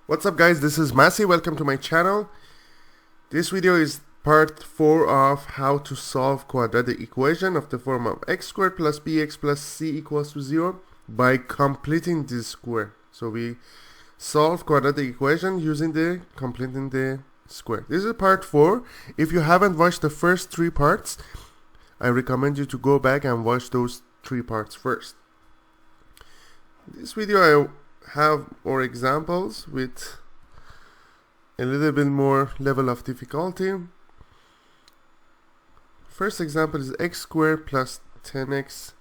What's up guys, this is Masi, welcome to my channel. This video is part 4 of how to solve quadratic equation of the form of x squared plus bx plus c equals to 0 by completing this square. So we solve quadratic equation using the completing the square. This is part 4. If you haven't watched the first 3 parts, I recommend you to go back and watch those 3 parts first. This video I have more examples with a little bit more level of difficulty. First example is x squared plus 10x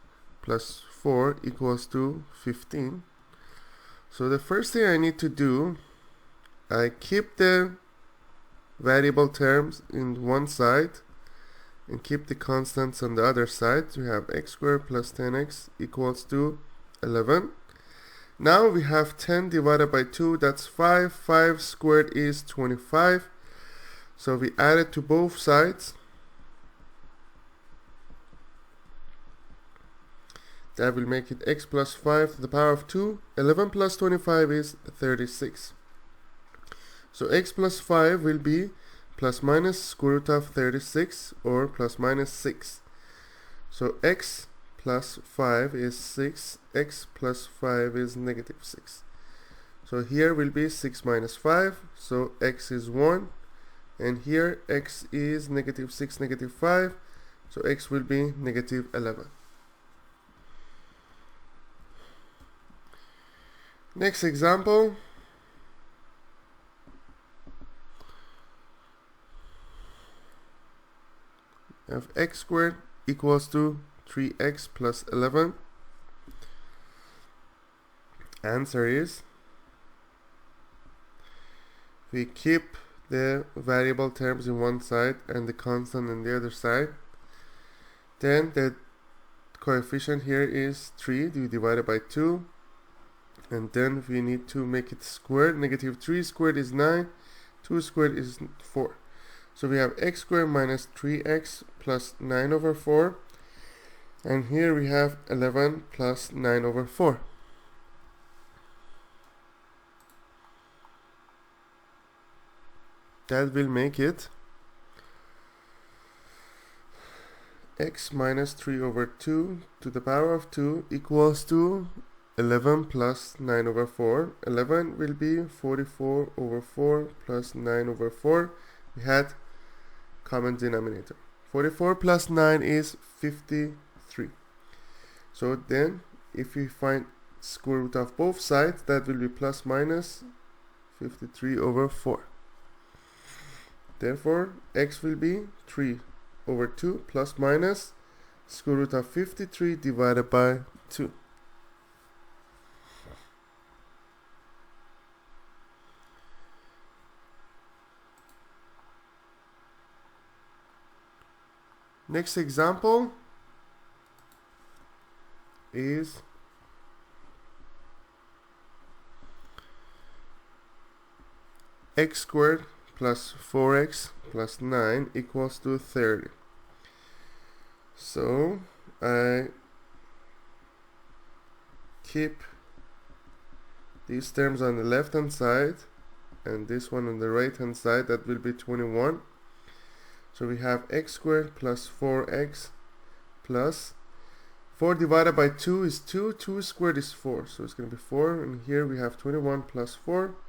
plus 4 equals to 15. So the first thing I need to do, I keep the variable terms in one side and keep the constants on the other side. We have x squared plus 10x equals to 11. Now we have 10 divided by 2, that's 5. 5 squared is 25. So we add it to both sides. That will make it x plus 5 to the power of 2. 11 plus 25 is 36. So x plus 5 will be plus minus square root of 36 or plus minus 6. So x plus 5 is 6, x plus 5 is negative 6. So here will be 6 minus 5, so x is 1, and here x is negative 6, negative 5, so x will be negative 11. Next example. Of x squared equals to 3x plus 11. Answer is, we keep the variable terms in one side and the constant on the other side. Then the coefficient here is 3, we divide it by 2, and then we need to make it squared. Negative 3 squared is 9, 2 squared is 4. So we have x squared minus 3x plus 9 over 4. And here we have 11 plus 9 over 4. That will make it x minus 3 over 2 to the power of 2 equals to 11 plus 9 over 4. 11 will be 44 over 4 plus 9 over 4. We had common denominator. 44 plus 9 is 53. So then if we find square root of both sides, that will be plus minus 53 over 4. Therefore x will be 3 over 2 plus minus square root of 53 divided by 2. Next example is x squared plus 4x plus 9 equals to 30. So I keep these terms on the left hand side and this one on the right hand side, that will be 21. So we have x squared plus 4x plus 4 divided by 2 is 2, 2 squared is 4, so it's going to be 4, and here we have 21 plus 4,